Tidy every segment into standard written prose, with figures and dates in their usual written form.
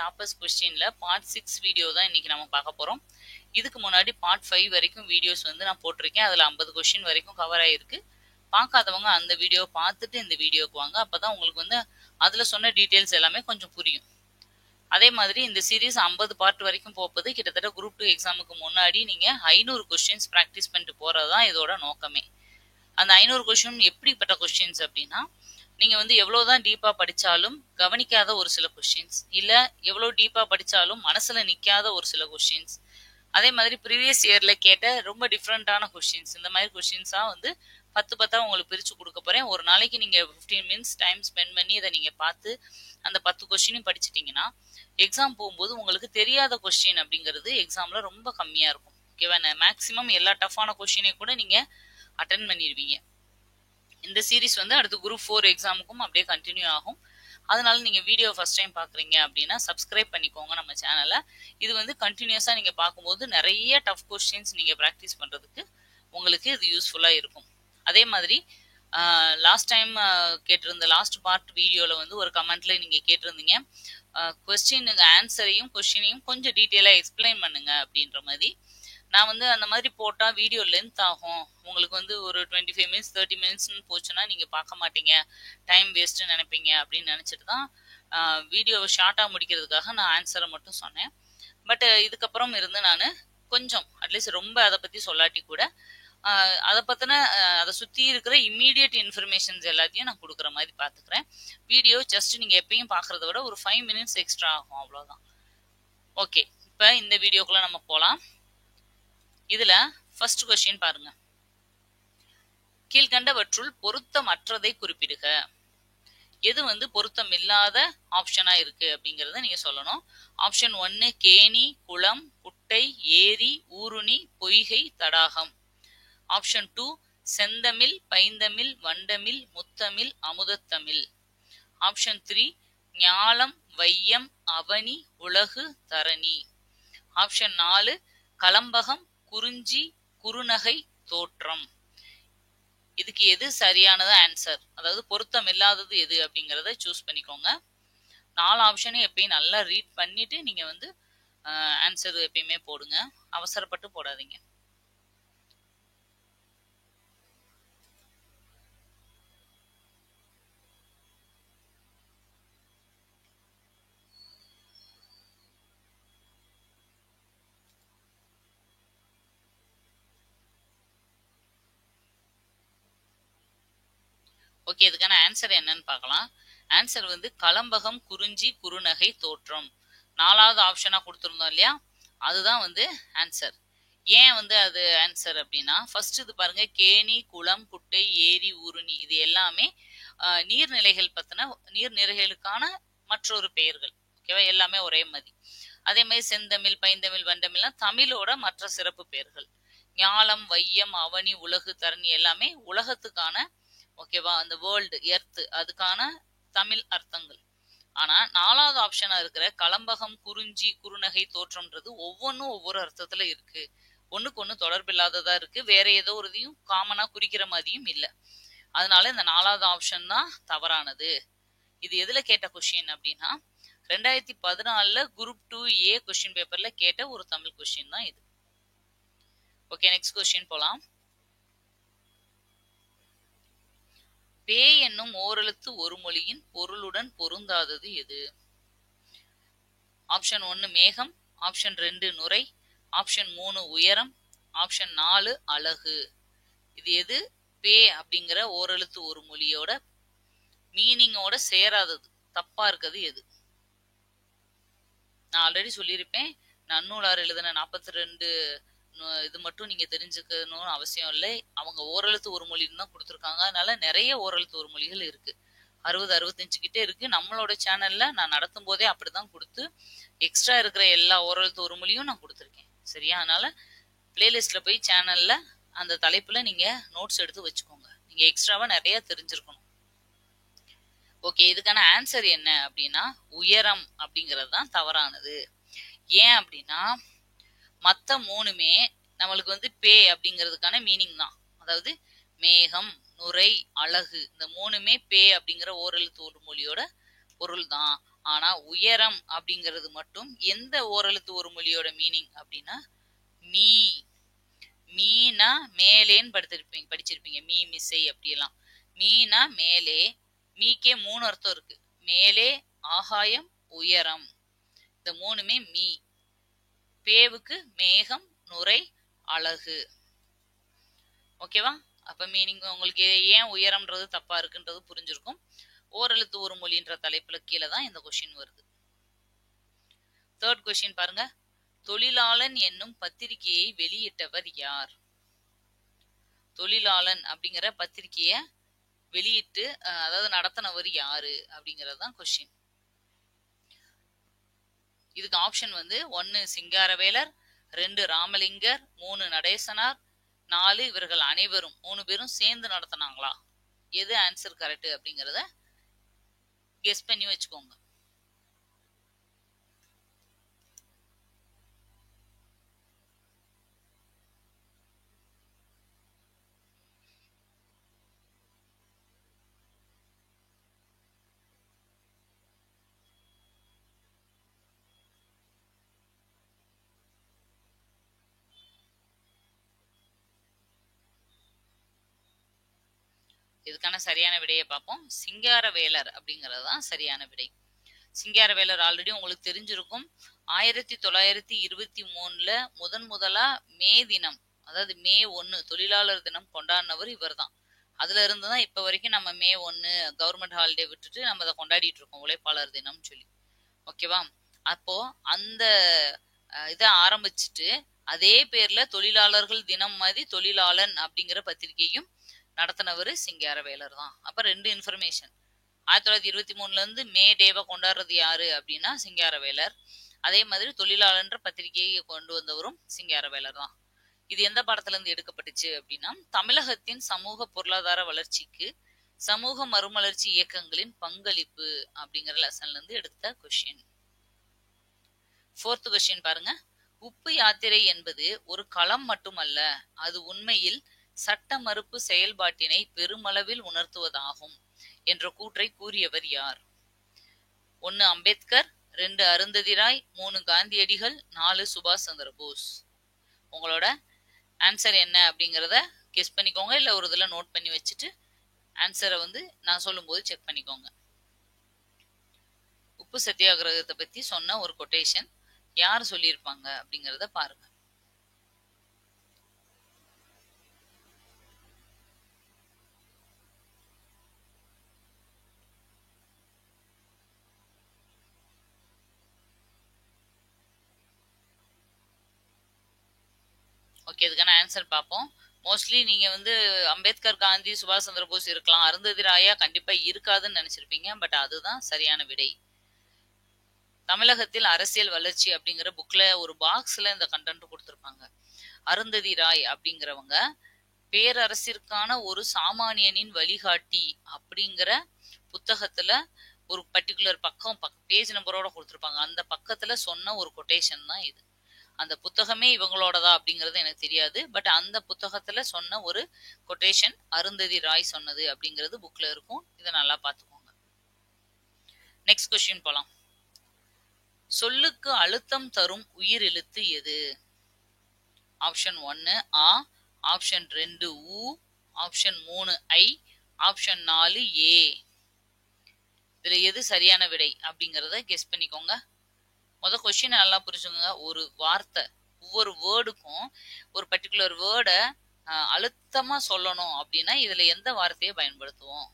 Toppers கொஸ்டின்ல part 6 video தான் இன்னைக்கு நம்ம பார்க்க போறோம். இதுக்கு முன்னாடி பார்ட் 5 வரைக்கும் வீடியோஸ் வந்து நான் போட்டிருக்கேன். அதுல 50 கொஸ்டின் வரைக்கும் கவர் ஆயிருக்கு. பார்க்காதவங்க அந்த வீடியோ பார்த்துட்டு இந்த வீடியோக்கு வாங்க. அப்பதான் உங்களுக்கு வந்து அதுல சொன்ன டீடைல்ஸ் எல்லாமே கொஞ்சம் புரியும். அதே மாதிரி இந்த சீரீஸ் 50 பார்ட் வரைக்கும் போகுது. கிட்டத்தட்ட குரூப் 2 எக்ஸாமுக்கு முன்னாடி நீங்க 500 கொஸ்டின்ஸ் பிராக்டிஸ் பண்ணிட்டு போறதுதான் இதோட நோக்கமே. அந்த 500 கொஸ்டின் எப்படிப்பட்ட கொஸ்டின்ஸ் அப்படின்னா, நீங்க வந்து எவ்வளவுதான் டீப்பா படிச்சாலும் கவனிக்காத ஒரு சில கொஸ்டின்ஸ், இல்ல எவ்வளவு டீப்பா படிச்சாலும் மனசுல நிக்காத ஒரு சில கொஸ்டின்ஸ், அதே மாதிரி ப்ரீவியஸ் இயர்ல கேட்ட ரொம்ப டிஃப்ரெண்டான கொஸ்டின்ஸ், இந்த மாதிரி கொஸ்டின்ஸா வந்து 10 உங்களுக்கு பிரிச்சு கொடுக்க போறேன். ஒரு நாளைக்கு நீங்க 15 மினிட்ஸ் டைம் ஸ்பெண்ட் பண்ணி இதை நீங்க பார்த்து அந்த 10 கொஸ்டினையும் படிச்சிட்டீங்கன்னா எக்ஸாம் போகும்போது உங்களுக்கு தெரியாத கொஸ்டின் அப்படிங்கிறது எக்ஸாம்ல ரொம்ப கம்மியா இருக்கும். ஓகேவா? மேக்சிமம் எல்லா டஃப்பான கொஸ்டினை கூட நீங்க அட்டென்ட் பண்ணிடுவீங்க. இந்த சீரீஸ் வந்து அடுத்து குரூப் 4 எக்ஸாமுக்கும் அப்படியே கண்டினியூ ஆகும். அதனால நீங்க வீடியோ ஃபர்ஸ்ட் டைம் பாக்குறீங்க அப்படின்னா சப்ஸ்கிரைப் பண்ணிக்கோங்க நம்ம சேனலை. இது வந்து கண்டினியூஸா நீங்க பார்க்கும்போது நிறைய டஃப் கொஸ்டின்ஸ் நீங்க பிராக்டிஸ் பண்றதுக்கு உங்களுக்கு இது யூஸ்ஃபுல்லா இருக்கும். அதே மாதிரி லாஸ்ட் டைம் கேட்டிருந்த லாஸ்ட் பார்ட் வீடியோல வந்து ஒரு கமெண்ட்ல நீங்க கேட்டிருந்தீங்க, கொஸ்டினுக்கு ஆன்சரையும் கொஸ்டினையும் கொஞ்சம் டீட்டெயிலா எக்ஸ்பிளைன் பண்ணுங்க அப்படின்ற மாதிரி. நான் வந்து அந்த மாதிரி போட்டா வீடியோ லென்த் ஆகும், உங்களுக்கு வந்து ஒரு 25 மினிட்ஸ் 30 மினிட்ஸ்னு போச்சுன்னா நீங்க பார்க்க மாட்டீங்க, டைம் வேஸ்ட்னு நினைப்பீங்க அப்படின்னு நினைச்சிட்டு தான் வீடியோவை ஷார்ட்டா முடிக்கிறதுக்காக நான் ஆன்சரை மட்டும் சொன்னேன். பட் இதுக்கப்புறம் இருந்து நான் கொஞ்சம் அட்லீஸ்ட் ரொம்ப அதை பத்தி சொல்லாட்டி கூட அதை பத்தின அதை சுத்தி இருக்கிற இம்மீடியட் இன்ஃபர்மேஷன்ஸ் எல்லாத்தையும் நான் கொடுக்குற மாதிரி பாத்துக்கிறேன். வீடியோ ஜஸ்ட் நீங்க எப்பயும் பாக்குறத விட ஒரு 5 மினிட்ஸ் எக்ஸ்ட்ரா ஆகும், அவ்வளவுதான். ஓகே, இப்ப இந்த வீடியோக்குள்ள நம்ம போலாம். இதுல ஃபர்ஸ்ட் கொஸ்டின் பாருங்க. கீழ்கண்டவற்றுள் பொருத்தமற்றதை குறிப்பிடுக. எது வந்து பொருத்தம் இல்லாத ஆப்ஷனா இருக்கு அப்படிங்கறத நீங்க சொல்லணும். ஆப்ஷன் 1 கேணி, குளம், குட்டை, ஏரி, ஊருணி, பொய்கை, தடாகம். ஆப்ஷன் 2 செந்தமிழ், பைந்தமிழ், வண்டமிழ், முத்தமிழ், அமுதத்தமிழ். ஆப்ஷன் 3 ஞாலம், வையம், அவனி, உலகு, தரணி. ஆப்ஷன் 4 கலம்பகம், குறிஞ்சி, குறுநகை, தோற்றம். இதுக்கு எது சரியானது ஆன்சர், அதாவது பொருத்தம் இல்லாதது எது அப்படிங்கறத சூஸ் பண்ணிக்கோங்க. 4 ஆப்ஷனையும் எப்பயும் நல்லா ரீட் பண்ணிட்டு நீங்க வந்து ஆன்சர் எப்பயுமே போடுங்க, அவசரப்பட்டு போடாதீங்க. ஓகே, இதுக்கான ஆன்சர் என்னன்னு பார்க்கலாம். ஆன்சர் வந்து கலம்பகம், குறிஞ்சி, குறுநகை, தோற்றம். 4வது ஆப்ஷனா கொடுத்துருந்தோம் இல்லையா, அதுதான் வந்து ஆன்சர். ஏன் வந்து அது ஆன்சர் அப்படின்னா, ஃபர்ஸ்ட் இது பாருங்க, கேணி, குளம், குட்டை, ஏரி, ஊருணி, இது எல்லாமே நீர்நிலைகள் பத்தின நீர்நிலைகளுக்கான மற்றொரு பெயர்கள். ஓகேவா? எல்லாமே ஒரே மாதிரி. அதே மாதிரி செந்தமிழ், பைந்தமிழ், வண்டமிழ்லாம் தமிழோட மற்ற சிறப்பு பெயர்கள். ஞாலம், வையம், அவனி, உலகு, தரணி எல்லாமே உலகத்துக்கான, ஓகேவா, அந்த வேர்ல்டு எர்த் அதுக்கான தமிழ் அர்த்தங்கள். ஆனா 4வது ஆப்ஷனா இருக்கிற கலம்பகம், குறிஞ்சி, குறுநகை, தோற்றம்ன்றது ஒவ்வொன்றும் ஒவ்வொரு அர்த்தத்துல இருக்கு, ஒண்ணுக்கு ஒண்ணு தொடர்பில்லாததா இருக்கு, வேற ஏதோ ஒரு இதையும் காமனா குறிக்கிற மாதிரியும் இல்ல. அதனால இந்த 4வது ஆப்ஷன் தான் தவறானது. இது எதுல கேட்ட கொஸ்டின் அப்படின்னா 2014 குரூப் 2A கொஸ்டின் பேப்பர்ல கேட்ட ஒரு தமிழ் கொஸ்டின் தான் இது. ஓகே, நெக்ஸ்ட் கொஸ்டின் போலாம். பே என்னும் ஓரெழுத்து ஒரு மொழியின் பொருளுடன் பொருந்தாதது எது? ஆப்ஷன் 1 மேகம், ஆப்ஷன் 2 நுரை, ஆப்ஷன் 3 உயரம், ஆப்ஷன் 4 அழகு. இது எது பே அப்படிங்கிற ஓரெழுத்து ஒரு மொழியோட மீனிங்கோட சேராதது, தப்பா இருக்கிறது எது? நான் ஆல்ரெடி சொல்லியிருப்பேன், நன்னூலார் எழுதின 42 இது மட்டும் நீங்க தெரிஞ்சுக்கணும்னு அவசியம் இல்லை. அவங்க ஓரெழுத்து ஒரு மொழின்னு தான் கொடுத்துருக்காங்க. அதனால நிறைய ஓரெழுத்து ஒரு மொழிகள் இருக்கு, 60-65 கிட்டே இருக்கு. நம்மளோட சேனல்ல நான் நடத்தும் போதே அப்படிதான் கொடுத்து எக்ஸ்ட்ரா இருக்கிற எல்லா ஓரெழுத்து ஒரு மொழியும் நான் கொடுத்துருக்கேன். சரியா? அதனால பிளேலிஸ்ட்ல போய் சேனல்ல அந்த தலைப்புல நீங்க நோட்ஸ் எடுத்து வச்சுக்கோங்க, நீங்க எக்ஸ்ட்ராவா நிறைய தெரிஞ்சிருக்கணும். ஓகே, இதுக்கான ஆன்சர் என்ன அப்படின்னா உயரம் அப்படிங்கிறது தான் தவறானது. ஏன் அப்படின்னா மத்த 3மே நம்மளுக்கு வந்து பே அப்படிங்கிறதுக்கான மீனிங் தான். அதாவது மேகம், நுரை, அழகு, இந்த 3மே பே அப்படிங்கிற ஓரெழுத்து ஒரு மொழியோட பொருள் தான். ஆனா உயரம் அப்படிங்கிறது மட்டும் எந்த ஓரெழுத்து ஒரு மொழியோட மீனிங் அப்படின்னா மீ. மீனா மேலேன்னு படிச்சிருப்பீங்க மீ மிஸ்ஸை அப்படியெல்லாம். மீனா மேலே. மீக்கே 3 அர்த்தம் இருக்கு. மேலே, ஆகாயம், உயரம். இந்த 3மே மீ. பேவுக்கு மேகம், நுரை, அழகு. ஓகேவா? அப்ப மீனிங் உங்களுக்கு ஏன் உயரம்ன்றது தப்பா இருக்குன்றது புரிஞ்சிருக்கும். ஓரெழுத்து ஒரு மொழின்ற தலைப்புல கீழே தான் இந்த கொஸ்டின் வருது. 3rd கொஸ்டின் பாருங்க. தொழிலாளன் என்னும் பத்திரிகையை வெளியிட்டவர் யார்? தொழிலாளன் அப்படிங்கிற பத்திரிகைய வெளியிட்டு அதாவது நடத்தினவர் யாரு அப்படிங்கறதுதான் கொஸ்டின். இதுக்கு ஆப்ஷன் 1 சிங்காரவேலர், 2 ராமலிங்கர், 3 நடேசனார், 4 இவர்கள் அனைவரும். 3 பேரும் சேர்ந்து நடத்தினாங்களா? எது ஆன்சர் கரெக்ட் அப்படிங்கறத கெஸ் பண்ணி வச்சுக்கோங்க. இதுக்கான சரியான விடையை பார்ப்போம். சிங்காரவேலர் அப்படிங்கிறது தான் சரியான விடை. சிங்காரவேலர் ஆல்ரெடி உங்களுக்கு தெரிஞ்சிருக்கும். 1923ல முதலா மே தினம், அதாவது மே 1 தொழிலாளர் தினம் கொண்டாடினவர் இவர் தான். அதுல இருந்துதான் இப்ப வரைக்கும் நம்ம மே 1 கவர்மெண்ட் ஹாலிடே விட்டுட்டு நம்ம அதை கொண்டாடிட்டு இருக்கோம், உழைப்பாளர் தினம் சொல்லி. ஓகேவா? அப்போ அந்த இதை ஆரம்பிச்சுட்டு அதே பேர்ல தொழிலாளர்கள் தினம் மாதிரி தொழிலாளன் அப்படிங்கிற பத்திரிகையும் நடத்தினவர் சிங்காரவேலர் தான். அப்ப 2 இன்ஃபர்மேஷன். 1923ல இருந்து மே டேவை கொண்டாடுறது யாரு அப்படின்னா சிங்காரவேலர். அதே மாதிரி தொழிலாளன்ற பத்திரிகையை கொண்டு வந்தவரும் சிங்காரவேலர் தான். இது எந்த பாடத்துல இருந்து எடுக்கப்பட்டுச்சு அப்படின்னா தமிழகத்தின் சமூக பொருளாதார வளர்ச்சிக்கு சமூக மறுமலர்ச்சி இயக்கங்களின் பங்களிப்பு அப்படிங்கிற லெசன்ல இருந்து எடுத்த கொஸ்டின். 4th கொஸ்டின் பாருங்க. உப்பு யாத்திரை என்பது ஒரு களம் மட்டுமல்ல, அது உண்மையில் சட்ட மறுப்பு செயல்பாட்டினை பெருமளவில் உணர்த்துவதாகும் என்ற கூற்றை கூறியவர் யார்? 1 அம்பேத்கர், 2 அருந்ததி ராய், 3 காந்தியடிகள், 4 சுபாஷ் சந்திர போஸ். உங்களோட ஆன்சர் என்ன அப்படிங்கறத கெஸ் பண்ணிக்கோங்க, இல்ல ஒரு இதுல நோட் பண்ணி வச்சுட்டு ஆன்சரை நான் சொல்லும் போது செக் பண்ணிக்கோங்க. உப்பு சத்தியாகிரகத்தை பத்தி சொன்ன ஒரு கொட்டேஷன் யார் சொல்லியிருப்பாங்க அப்படிங்கறத பாருங்க. ஓகே, இதுக்கான ஆன்சர் பார்ப்போம். மோஸ்ட்லி நீங்க அம்பேத்கர், காந்தி, சுபாஷ் சந்திர போஸ் இருக்கலாம், அருந்ததி ராயா கண்டிப்பா இருக்காதுன்னு நினைச்சிருப்பீங்க. பட் அதுதான் சரியான விடை. தமிழகத்தில் அரசியல் வளர்ச்சி அப்படிங்கிற புக்ல ஒரு பாக்ஸ்ல இந்த கண்டென்ட் கொடுத்திருப்பாங்க. அருந்ததி ராய் அப்படிங்கிறவங்க பேரரசிற்கான ஒரு சாமானியனின் வழிகாட்டி அப்படிங்கிற புத்தகத்துல ஒரு பர்டிகுலர் பக்கம் பேஜ் நம்பரோட கொடுத்திருப்பாங்க. அந்த பக்கத்துல சொன்ன ஒரு கொட்டேஷன் தான் இது. அந்த புத்தகமே இவங்களோடதா அப்படிங்கறது எனக்கு தெரியாது. பட் அந்த புத்தகத்துல சொன்ன ஒரு கொட்டேஷன் அருந்ததி ராய் சொன்னது அப்படிங்கிறது புக்ல இருக்கும். இதை நல்லா பாத்துக்கோங்க. நெக்ஸ்ட் கொஸ்டின் போலாம். சொல்லுக்கு அழுத்தம் தரும் உயிர் எழுத்து எது? ஆப்ஷன் 1 ஆ, ஆப்ஷன் 2 ஊ, ஆப்ஷன் 3 ஐ, ஆப்ஷன் 4 ஏ. இதுல எது சரியான விடை அப்படிங்கறத கெஸ் பண்ணிக்கோங்க. முத கொஸ்டின் நல்லா புரிஞ்சுங்க. ஒரு வார்த்தை, ஒவ்வொரு வேர்டுக்கும் ஒரு பர்டிகுலர் வேர்டை அழுத்தமா சொல்லணும் அப்படின்னா இதுல எந்த வார்த்தையை பயன்படுத்துவோம்,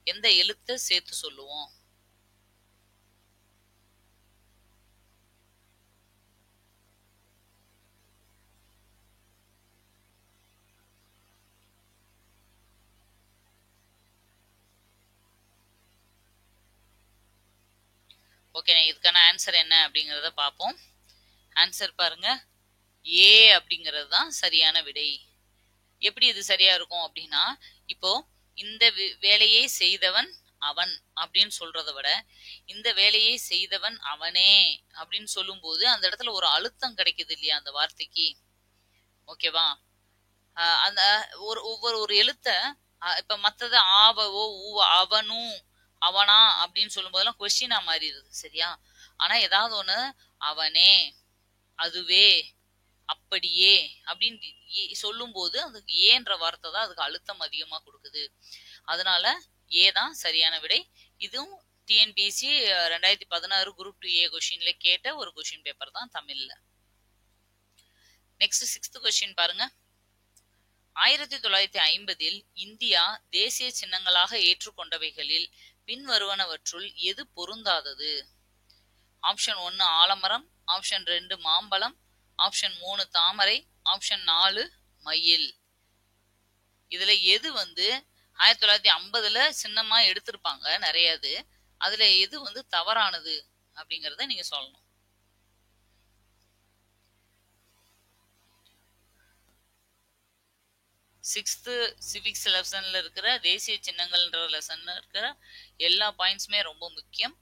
எந்த எழுத்தை சேர்த்து சொல்லுவோம்? ஓகே, இதுக்கான ஆன்சர் என்ன அப்படிங்கறத பார்ப்போம். ஆன்சர் பாருங்க, ஏ அப்படிங்கிறது தான் சரியான விடை. எப்படி இது சரியா இருக்கும் அப்படின்னா, இப்போ இந்த வேலையை செய்தவன் அவன் அப்படின்னு சொல்றத விட இந்த வேலையை செய்தவன் அவனே அப்படின்னு சொல்லும் போது அந்த இடத்துல ஒரு அழுத்தம் கிடைக்குது இல்லையா அந்த வார்த்தைக்கு. ஓகேவா? அந்த ஒவ்வொரு எழுத்த இப்ப மத்தது ஆவோ ஊ அவனும் அவனா அப்படின்னு சொல்லும் போதெல்லாம் கொஸ்டினா மாறிடுது. சரியா? ஆனா ஏதாவது ஒண்ணு அவனே, அதுவே, அப்படியே அப்படின்னு சொல்லும் போது அதுக்கு ஏன்ற வார்த்தை தான் அதுக்கு அழுத்தம் அதிகமா கொடுக்குது. அதனால ஏ தான் சரியான விடை. இதுவும் டிஎன்பிஎஸ்சி 2016 குரூப் 2A கொஸ்டின்ல கேட்ட ஒரு கொஸ்டின் பேப்பர் தான் தமிழ்ல. நெக்ஸ்ட் 6th கொஸ்டின் பாருங்க. 1950 இந்தியா தேசிய சின்னங்களாக ஏற்றுக்கொண்டவைகளில் பின்வருவனவற்றுள் எது பொருந்தாதது? ஆப்ஷன் 1 ஆலமரம், ஆப்ஷன் 2 மாம்பழம், ஆப்ஷன் 3 தாமரை, ஆப்ஷன் 4 மயில். இதுல எது 1950 சின்னமா எடுத்திருப்பாங்க நிறையது, அதுல எது தவறானது அப்படிங்கறத நீங்க சொல்லணும். சிக்ஸ்த் சிவிக்ஸ் லெசன்ல இருக்கிற தேசிய சின்னங்கள்ன்ற லெசன்ல இருக்கிற எல்லா பாயிண்ட்ஸுமே ரொம்ப முக்கியம்.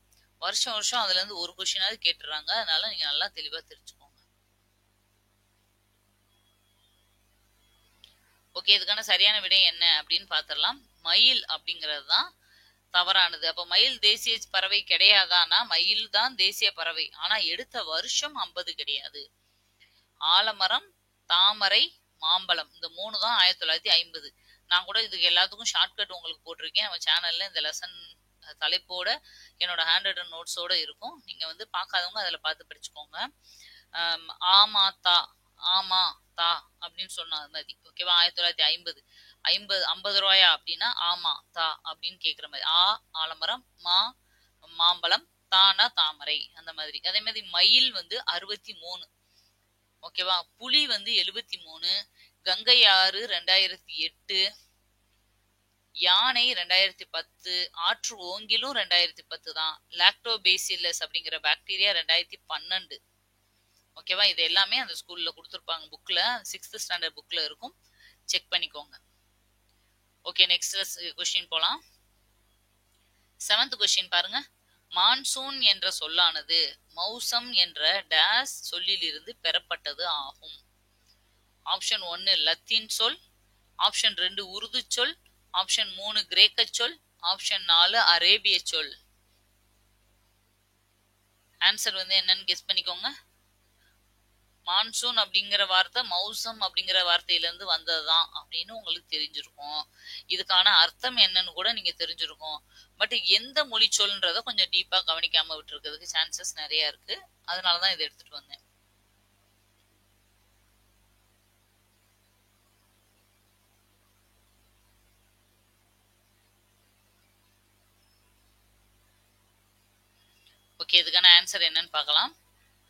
வருஷம் வருஷம் அதுல இருந்து ஒரு கொஸ்டினாவது கேட்டுறாங்க. அதனால நீங்க நல்லா தெளிவா தெரிஞ்சுக்கோங்க. ஓகே, இதுக்கான சரியான விடை என்ன அப்படின்னு பாத்திரலாம். மயில் அப்படிங்கிறது தான் தவறானது. அப்ப மயில் தேசிய பறவை கிடையாதானா? மயில் தான் தேசிய பறவை. ஆனா எடுத்த வருஷம் 50 கிடையாது. ஆலமரம், தாமரை, மாம்பழம் இந்த 3 தான் 1950. நான் கூட இதுக்கு எல்லாத்துக்கும் ஷார்ட்கட் உங்களுக்கு போட்டிருக்கேன். நம்ம சேனல்ல இந்த லெசன் தலைப்போட என்னோட ஹேண்ட் ரிட்டன் நோட்ஸோட இருக்கும். நீங்க பார்க்காதவங்க அதுல பார்த்து படிச்சுக்கோங்க. ஆமா தா, ஆமா தா அப்படின்னு சொன்ன மாதிரி. ஓகேவா? 1950 50 ரூபாயா அப்படின்னா ஆமா தா அப்படின்னு கேக்குற மாதிரி. ஆலமரம், மாம்பழம், தானா தாமரை அந்த மாதிரி. அதே மாதிரி மயில் 63. ஓகேவா? புலி 73, கங்கை ஆறு 2008, யானை 2010, ஆற்று ஓங்கிலும் 2010 தான். லாக்டோபேசிலஸ் அப்படிங்கிற பாக்டீரியா 2012. ஓகேவா? இது எல்லாமே அந்த ஸ்கூல்ல கொடுத்துருப்பாங்க, புக்ல 6th ஸ்டாண்டர்ட் புக்ல இருக்கும், செக் பண்ணிக்கோங்க. ஓகே, நெக்ஸ்ட் கொஸ்டின் போலாம். 7th கொஸ்டின் பாருங்க. மான்சூன் என்ற சொல்லானது மௌசம் என்ற டேஸ் சொல்லிலிருந்து பெறப்பட்டது ஆகும். ஆப்ஷன் 1 லத்தீன் சொல், ஆப்ஷன் 2 உருது சொல், ஆப்ஷன் 3 கிரேக்க சொல், ஆப்ஷன் 4 அரேபிய சொல். ஆன்சர் என்னன்னு கெஸ் பண்ணிக்கோங்க. மான்சூன் அப்படிங்கிற வார்த்தை மௌசம் அப்படிங்கிற வார்த்தையில இருந்து வந்ததுதான் அப்படின்னு உங்களுக்கு தெரிஞ்சிருக்கும். இதுக்கான அர்த்தம் என்னன்னு கூட நீங்க தெரிஞ்சிருக்கும். பட் எந்த மொழி சொல்ன்றத கொஞ்சம் டீப்பா கவனிக்காம விட்டுருக்கிறதுக்கு சான்சஸ் நிறைய இருக்கு. அதனாலதான் இதை எடுத்துட்டு வந்தேன். ஓகே, இதுக்கான ஆன்சர் என்னன்னு பார்க்கலாம்.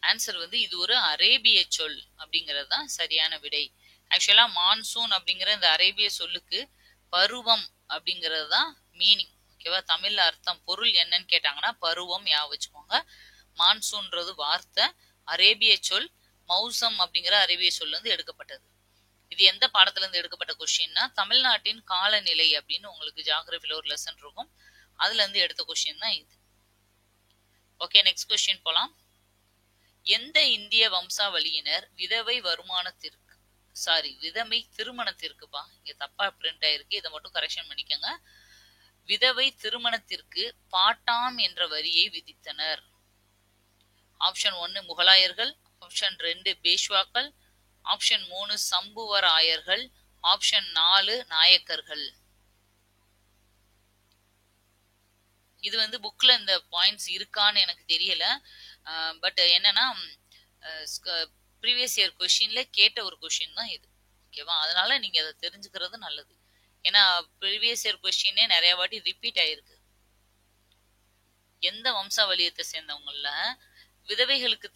ஆன்சர் இது ஒரு அரேபிய சொல் அப்படிங்கிறது தான் சரியான விடை. ஆக்சுவலா மான்சூன் அப்படிங்கிற இந்த அரேபிய சொல்லுக்கு பருவம் அப்படிங்கிறது தான் மீனிங். ஓகேவா? தமிழ்ல அர்த்தம் பொருள் என்னன்னு கேட்டாங்கன்னா பருவம் ஞாபகம் வச்சுக்கோங்க. மான்சூன்றது வார்த்தை, அரேபிய சொல் மௌசம் அப்படிங்கிற அரேபிய சொல்ல இருந்து எடுக்கப்பட்டது. இது எந்த பாடத்துல இருந்து எடுக்கப்பட்ட கொஸ்டின்னா தமிழ்நாட்டின் காலநிலை அப்படின்னு உங்களுக்கு ஜியோகிராஃபில ஒரு லெசன் இருக்கும், அதுல இருந்து எடுத்த கொஸ்டின் தான் இது. ஓகே, நெக்ஸ்ட் கொஸ்டின் போலாம். எந்த இந்திய வம்சாவளியினர் விதவை திருமணத்திற்குப்பா, இங்க தப்பா பிரிண்ட் ஆயிருக்கு, இதை மட்டும் கரெக்ஷன் பண்ணிக்கோங்க. விதவை திருமணத்திற்கு பாட்டாம் என்ற வரியை விதித்தனர்? ஆப்ஷன் 1 முகலாயர்கள், ஆப்ஷன் 2 பேஷ்வாக்கள், ஆப்ஷன் 3 சம்புவராயர்கள், ஆப்ஷன் 4 நாயக்கர்கள். இது புக்ல இந்த பாயிண்ட்ஸ் இருக்கான்னு எனக்கு தெரியல. பட் என்னன்னா ப்ரீவியஸ் இயர் கொஸ்டின்ல கேட்ட ஒரு கொஸ்டின் தான் இது. ஓகேவா? அதனால நீங்க அதை தெரிஞ்சுக்கிறது நல்லது. ஏன்னா ப்ரீவியஸ் இயர் கொஸ்டினே நிறைய வாட்டி ரிப்பீட் ஆயிருக்கு. எந்த வம்சாவளியத்தை சேர்ந்தவங்கள விதவைகளுக்கு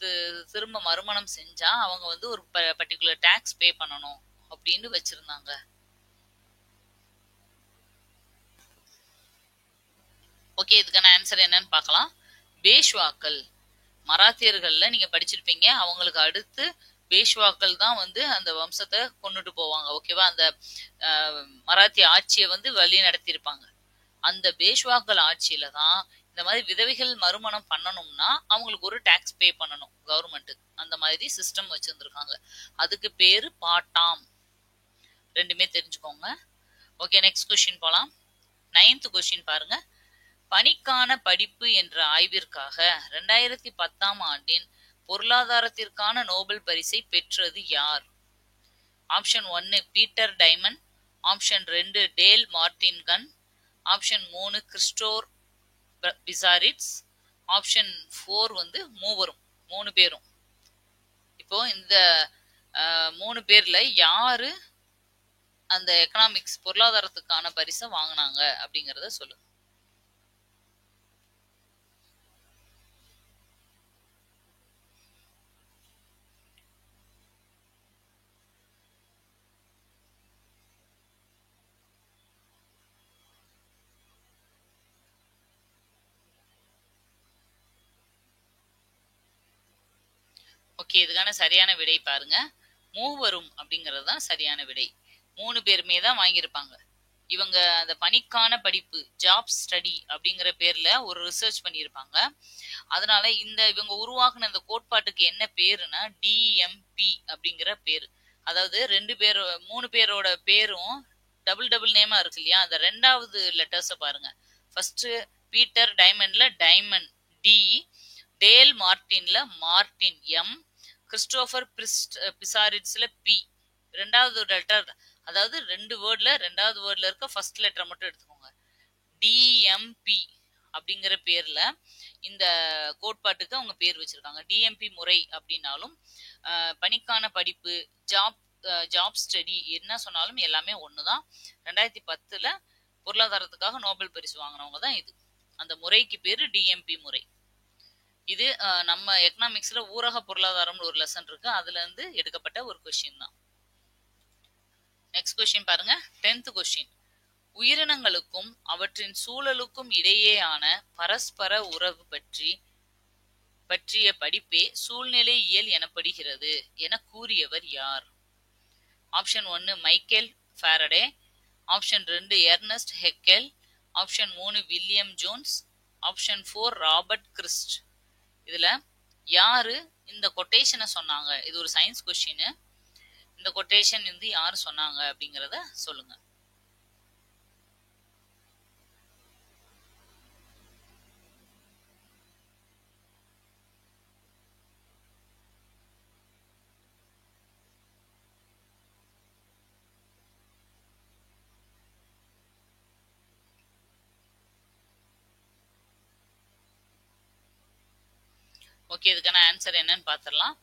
திரும்ப மறுமணம் செஞ்சா அவங்க ஒரு பர்டிகுலர் டாக்ஸ் பே பண்ணணும் அப்படின்னு வச்சிருந்தாங்க. ஓகே, இதுக்கான ஆன்சர் என்னன்னு பார்க்கலாம். பேஷ்வாக்கள். மராத்தியர்கள்ல நீங்க படிச்சிருப்பீங்க, அவங்களுக்கு அடுத்து பேஷ்வாக்கள் தான் அந்த வம்சத்தை கொண்டுட்டு போவாங்க. ஓகேவா? அந்த மராத்திய ஆட்சியை வழி நடத்தியிருப்பாங்க. அந்த பேஷ்வாக்கள் ஆட்சியில தான் இந்த மாதிரி விதவைகள் மறுமணம் பண்ணணும்னா அவங்களுக்கு ஒரு டாக்ஸ் பே பண்ணணும் கவர்மெண்ட். அந்த மாதிரி சிஸ்டம் வச்சிருந்திருக்காங்க. அதுக்கு பேரு பாட்டாம். ரெண்டுமே தெரிஞ்சுக்கோங்க. ஓகே, நெக்ஸ்ட் கொஸ்டின் போலாம். 9th கொஸ்டின் பாருங்க. பணிக்கான படிப்பு என்ற ஆய்விற்காக 2010ஆம் ஆண்டின் பொருளாதாரத்திற்கான நோபல் பரிசை பெற்றது யார்? Option 1 Peter Diamond, option 2 Dale Mortensen, option 3 Christopher Pissarides, option 4 மூவரும் 3 பேரும். இப்போ இந்த 3 பேர்ல யாரு அந்த எக்கனாமிக்ஸ் பொருளாதாரத்துக்கான பரிசை வாங்கினாங்க அப்படிங்கறத சொல்லுங்க. ஓகே, இதுக்கான சரியான விடை பாருங்க. மூவரும் அப்படிங்கிறது தான் சரியான விடை. 3 பேருமே தான் வாங்கியிருப்பாங்க. இவங்க அந்த பணிக்கான படிப்பு ஜாப் ஸ்டடி அப்படிங்கிற பேர்ல ஒரு ரிசர்ச் பண்ணியிருப்பாங்க. அதனால இவங்க உருவாக்குன இந்த கோட்பாட்டுக்கு என்ன பேருனா டிஎம்பி அப்படிங்கிற பேரு. அதாவது 3 பேரோட பேரும் டபுள் நேமா இருக்கு இல்லையா, அந்த 2வது லெட்டர்ஸ பாருங்க. ஃபர்ஸ்ட் பீட்டர் டைமண்ட்ல டைமண்ட் டி, டேல் மார்டின்ல மார்டின் எம், கிறிஸ்டோபர் பிசாரிட்ஸ்ல பி. 2வது லெட்டர், அதாவது 2 வேர்ட்ல 2வது வேர்ட்ல இருக்க ஃபர்ஸ்ட் லெட்டரை மட்டும் எடுத்துக்கோங்க. டிஎம்பி அப்படிங்கிற பேர்ல இந்த கோட்பாட்டுக்கு அவங்க பேர் வச்சிருக்காங்க. டிஎம்பி முறை அப்படின்னாலும் பணிக்கான படிப்பு ஜாப் ஸ்டடி என்ன சொன்னாலும் எல்லாமே ஒண்ணுதான். 2010ல பொருளாதாரத்துக்காக நோபல் பரிசு வாங்கினவங்க தான் இது. அந்த முறைக்கு பேரு டிஎம்பி முறை. இது நம்ம எக்கனாமிக்ஸ்ல ஊரக பொருளாதாரம்னு ஒரு லெசன் இருக்கு, அதுல இருந்து எடுக்கப்பட்ட ஒரு கொஸ்டின் தான். நெக்ஸ்ட் கொஸ்டின் பாருங்க, 10th கொஸ்டின். உயிரினங்களுக்கும் அவற்றின் சூழலுக்கும் இடையேயான பரஸ்பர உறவு பற்றிய படிப்பே சூழ்நிலையியல் எனப்படுகிறது என கூறியவர் யார்? Option 1 Michael Faraday, option 2 Ernst Haeckel, option 3 William Jones, option 4 Robert Christ. இதுல யாரு இந்த கொட்டேஷனை சொன்னாங்க? இது ஒரு சயின்ஸ் கொஸ்டின். இந்த கொட்டேஷன் யாரு சொன்னாங்க அப்படிங்கறத சொல்லுங்க. ஓகே, இதுக்கான ஆன்சர் என்னன்னு பாத்திரலாம்.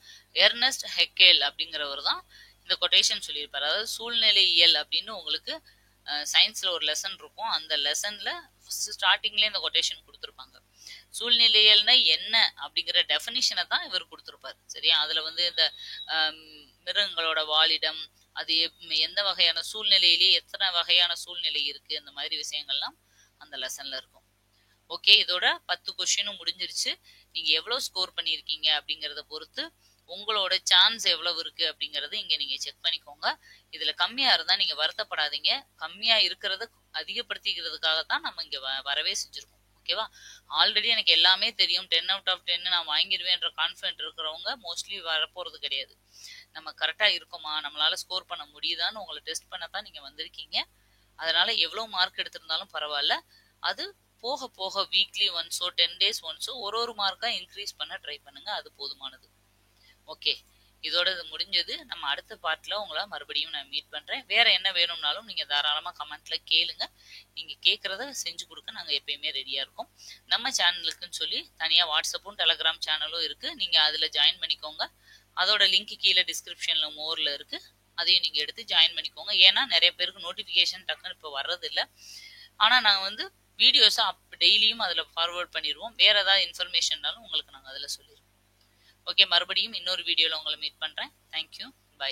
எர்னஸ்ட் ஹெக்கேல் அப்படிங்கிறவர் தான் இந்த கொட்டேஷன் சொல்லியிருப்பாரு. அதாவது சூழ்நிலையியல் அப்படின்னு உங்களுக்கு சயின்ஸ்ல ஒரு லெசன் இருக்கும். அந்த லெசன்ல ஸ்டார்டிங்ல இந்த கொட்டேஷன் கொடுத்திருப்பாங்க. சூழ்நிலையியல்னா என்ன அப்படிங்கிற டெஃபினிஷனை தான் இவர் கொடுத்திருப்பாரு. சரியா? அதுல இந்த மிருகங்களோட வாழிடம், அது எந்த வகையான சூழ்நிலையிலேயே எத்தனை வகையான சூழ்நிலை இருக்கு, அந்த மாதிரி விஷயங்கள்லாம் அந்த லெசன்ல இருக்கும். ஓகே, இதோட 10 கொஸ்டினும் முடிஞ்சிருச்சு. நீங்க எவ்வளவு ஸ்கோர் பண்ணிருக்கீங்க அப்படிங்கறத பொறுத்து உங்களோட சான்ஸ் எவ்வளவு இருக்கு அப்படிங்கறது இங்க நீங்க செக் பண்ணிக்கோங்க. இதுல கம்மியா இருந்தா நீங்க வருத்தப்படாதீங்க. கம்மியா இருக்கிறத அதிகப்படுத்திக்கிறதுக்காகத்தான் நம்ம இங்க வரவே செஞ்சிருக்கோம். ஓகேவா? ஆல்ரெடி எனக்கு எல்லாமே தெரியும், 10 out of 10 நான் வாங்கிடுவேன்ற கான்பிடன்ட் இருக்கிறவங்க மோஸ்ட்லி வரப்போறது கிடையாது. நம்ம கரெக்டா இருக்கோமா, நம்மளால ஸ்கோர் பண்ண முடியுதான்னு உங்களை டெஸ்ட் பண்ணத்தான் நீங்க வந்திருக்கீங்க. அதனால எவ்வளவு மார்க் எடுத்திருந்தாலும் பரவாயில்ல, அது போக போக வீக்லி ஒன்ஸோ 10 days ஒன்ஸோ ஒரு மார்க்கா இன்க்ரீஸ் பண்ண ட்ரை பண்ணுங்க. அது போதுமானது. ஓகே, இதோட இது முடிஞ்சது. நம்ம அடுத்த பார்ட்ல உங்களை மறுபடியும் நான் மீட் பண்றேன். வேற என்ன வேணும்னாலும் நீங்க தாராளமா கமெண்ட்ல கேளுங்க. நீங்க கேட்கறத செஞ்சு கொடுக்க நாங்க எப்பயுமே ரெடியா இருக்கோம். நம்ம சேனலுக்குன்னு சொல்லி தனியா வாட்ஸ்அப்பும் டெலகிராம் சேனலும் இருக்கு. நீங்க அதுல ஜாயின் பண்ணிக்கோங்க. அதோட லிங்க் கீழே டிஸ்கிரிப்ஷன்ல மோர்ல இருக்கு. அதையும் நீங்க எடுத்து ஜாயின் பண்ணிக்கோங்க. ஏன்னா நிறைய பேருக்கு நோட்டிபிகேஷன் டக்குன்னு இப்ப வர்றது இல்லை. ஆனா நாங்க வீடியோஸை டெய்லியும் அதுல ஃபார்வர்ட் பண்ணிடுவோம். வேற ஏதாவது இன்ஃபர்மேஷன்னாலும் உங்களுக்கு நாங்க அதுல சொல்லிடுவோம். ஓகே, மறுபடியும் இன்னொரு வீடியோல உங்களை மீட் பண்றேன். Thank you, by.